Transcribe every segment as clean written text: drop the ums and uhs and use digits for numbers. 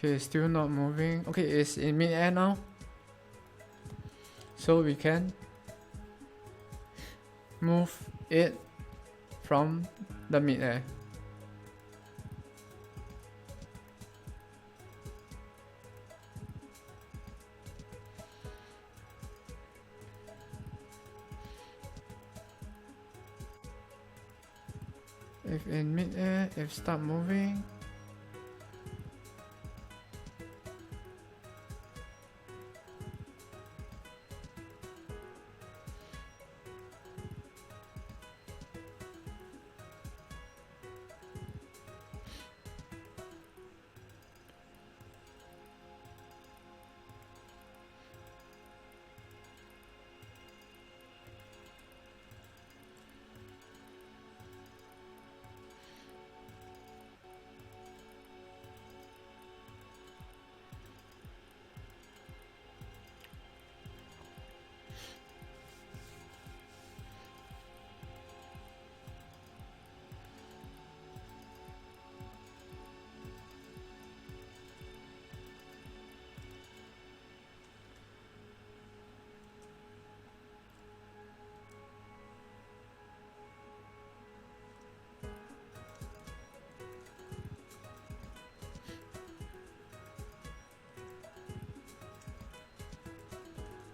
Okay, still not moving. Okay, it's in mid-air now. So we can move it from the mid-air. If in mid-air, if start moving,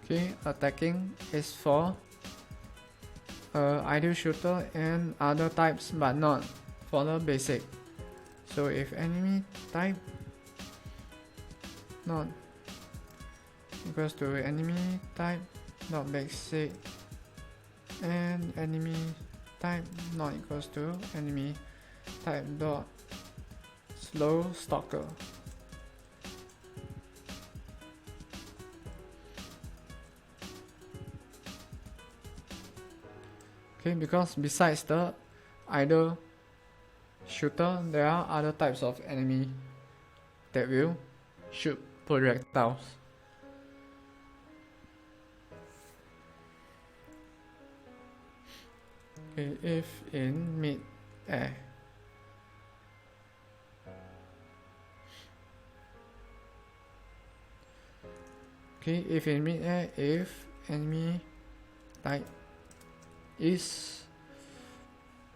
okay, attacking is for ideal shooter and other types, but not for the basic. So if enemy type not equals to enemy type dot basic and enemy type not equals to enemy type dot slow stalker. Okay, because besides the idle shooter, there are other types of enemy that will shoot projectiles. Okay, if in mid-air. Okay, if in mid-air, if enemy type is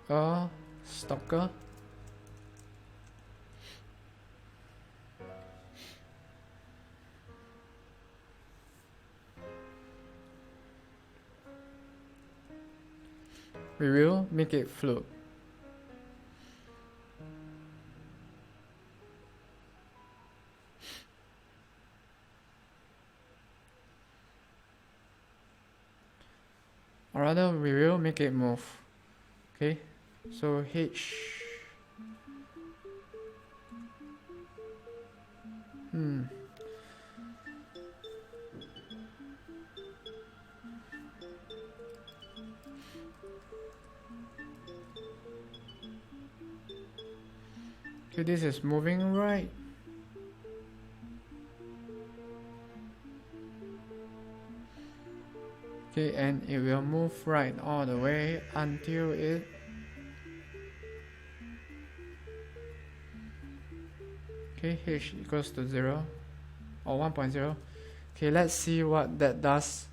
a stalker, we will make it float. Or rather, we will make it move. Okay, so H. Okay, this is moving right. Okay, and it will move right all the way until it okay, H equals to 0 or 1.0. Okay, let's see what that does.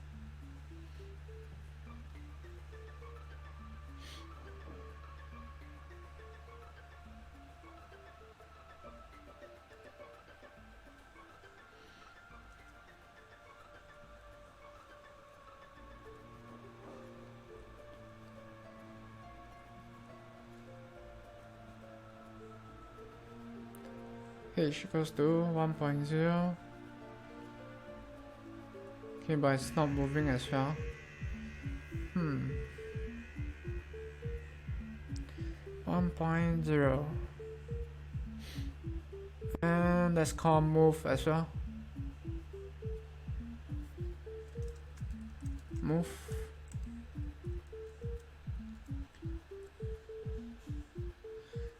H equals to 1.0. Okay, but it's not moving as well. 1.0. And let's call move as well. Move.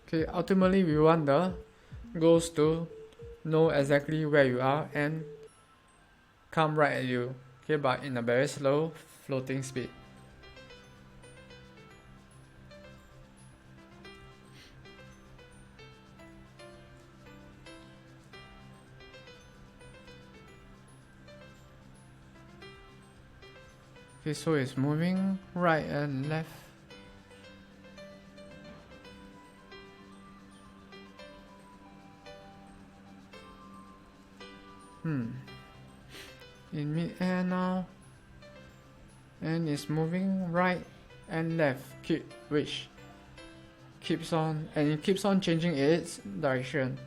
Okay, ultimately we want the ghost to know exactly where you are and come right at you. Okay, but in a very slow floating speed. Okay, so it's moving right and left. In mid-air now, and it's moving right and left, which keeps on, and it keeps on changing its direction,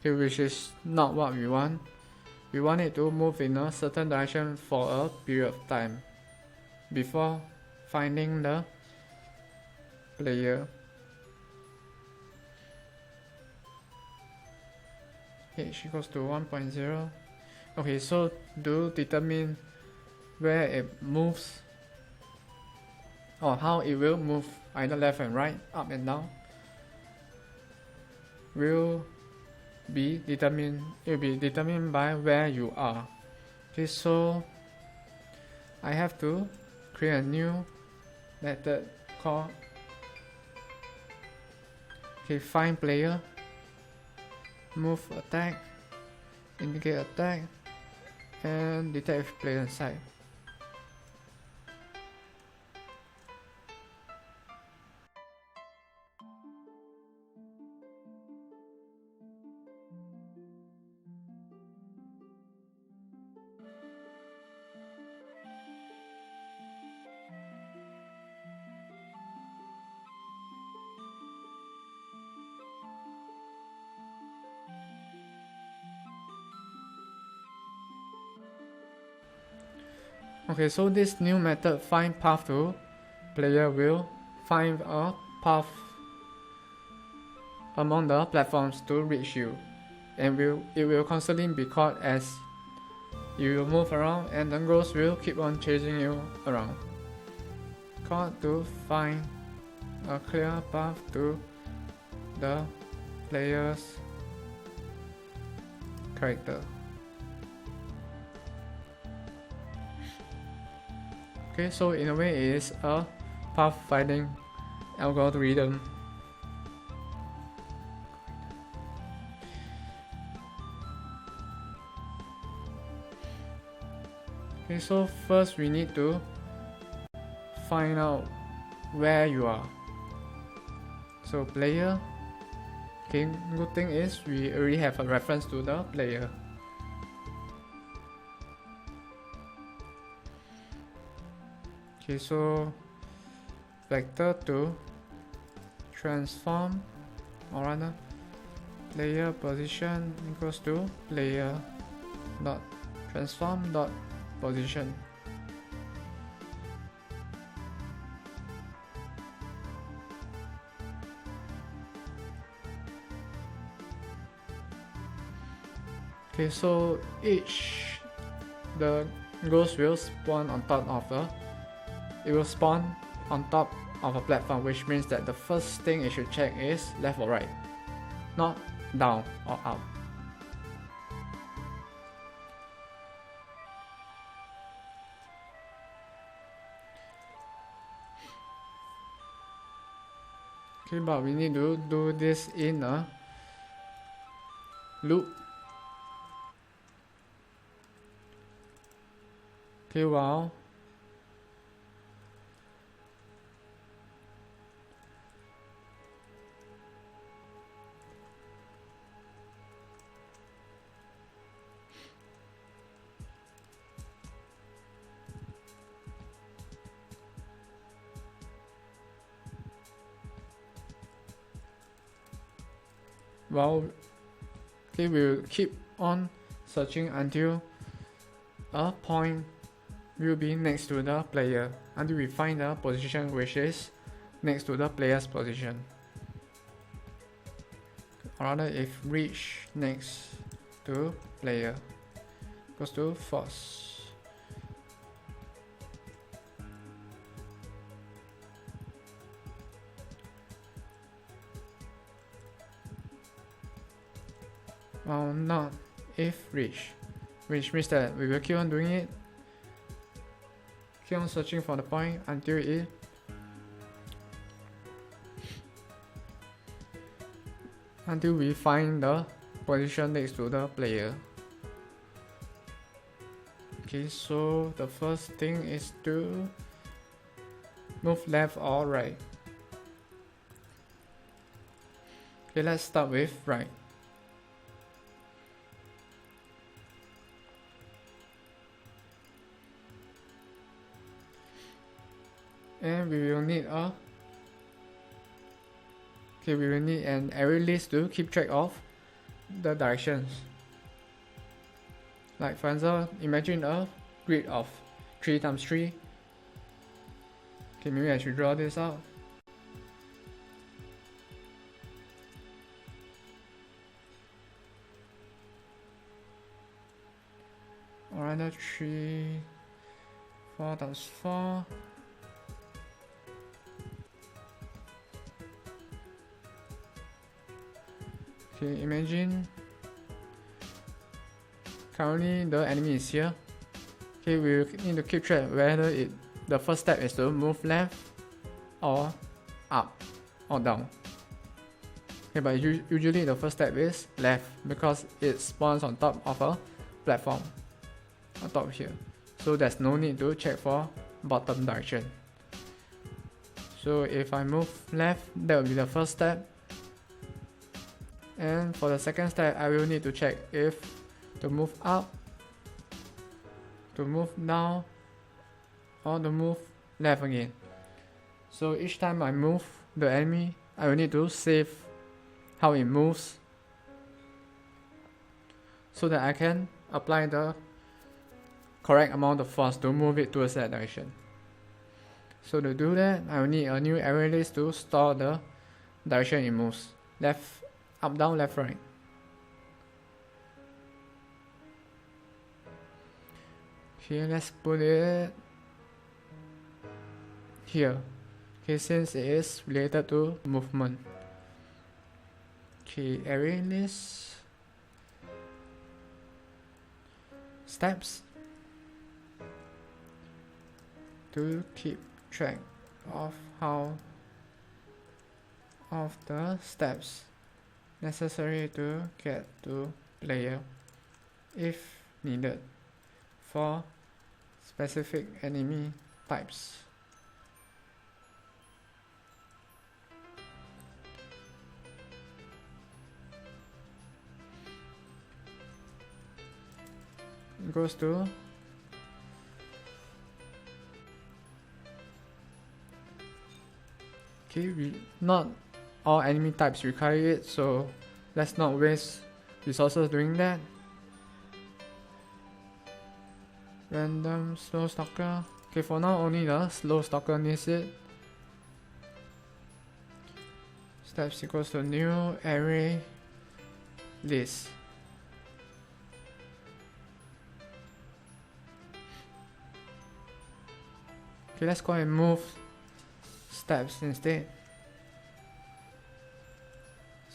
okay, which is not what we want. We want it to move in a certain direction for a period of time before finding the player. Okay, she goes to 1.0. Okay, so to determine where it moves or how it will move, either left and right, up and down, will be determined by where you are. Okay, so I have to create a new method called find player, move attack, indicate attack, and detect if player inside. Okay, so this new method find path to player will find a path among the platforms to reach you, and it will constantly be caught as you will move around, and the ghost will keep on chasing you around. Called to find a clear path to the player's character. Okay, so in a way it is a path finding algorithm. Okay, so first we need to find out where you are. So player. Okay, good thing is we already have a reference to the player. Okay, so vector to transform, or rather player position equals to player dot transform dot position. Okay, so the ghost will spawn on top of a platform, which means that the first thing it should check is left or right, not down or up. Okay, but we need to do this in a loop. Okay, while we'll keep on searching until a point will be next to the player, until we find the position which is next to the player's position, or rather if reach next to player goes to false. Well, not if reach, which means that we will keep on doing it, keep on searching for the point until we find the position next to the player. Okay, so the first thing is to move left or right. Okay, let's start with right. And we will need an array list to keep track of the directions. Like for example, imagine a grid of 3 times 3. Okay, maybe I should draw this out. Or rather 3, 4 times 4. Okay, imagine currently the enemy is here. Okay, we need to keep track whether the first step is to move left or up or down. Okay, but usually the first step is left because it spawns on top of a platform on top here. So there's no need to check for bottom direction. So if I move left, that will be the first step. And for the second step, I will need to check if to move up, to move down, or to move left again. So each time I move the enemy, I will need to save how it moves so that I can apply the correct amount of force to move it towards that direction. So to do that, I will need a new array list to store the direction it moves. Left, up, down, left, right. Okay, let's put it here. Okay, since it is related to movement. Okay, array list. Steps. To keep track of the steps necessary to get to player if needed for specific enemy types. It goes to not all enemy types require it, so let's not waste resources doing that. Random slow stalker. Okay, for now only the slow stalker needs it. Steps equals to new array list. Okay, let's go and move steps instead,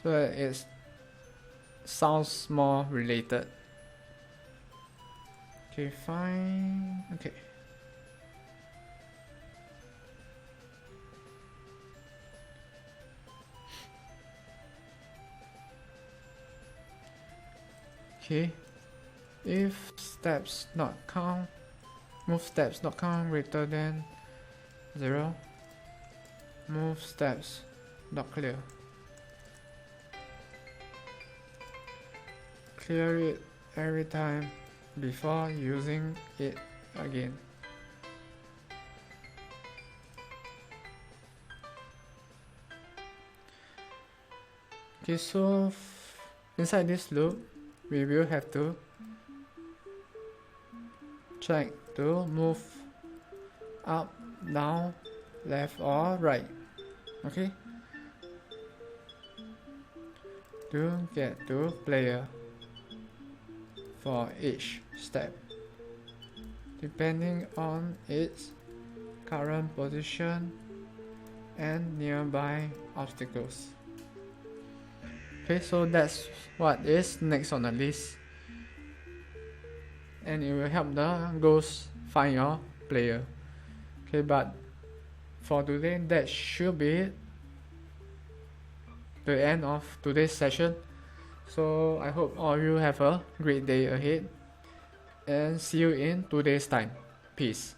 so that it sounds more related. Okay, fine. Okay. Okay, if steps not count, move steps not count greater than 0, move steps not clear. Clear it every time before using it again. Okay, so inside this loop, we will have to check to move up, down, left or right. Okay, to get to player for each step depending on its current position and nearby obstacles. Okay, so that's what is next on the list, and it will help the ghost find your player. Okay, but for today, that should be the end of today's session. So I hope all of you have a great day ahead. and see you in 2 days time. Peace.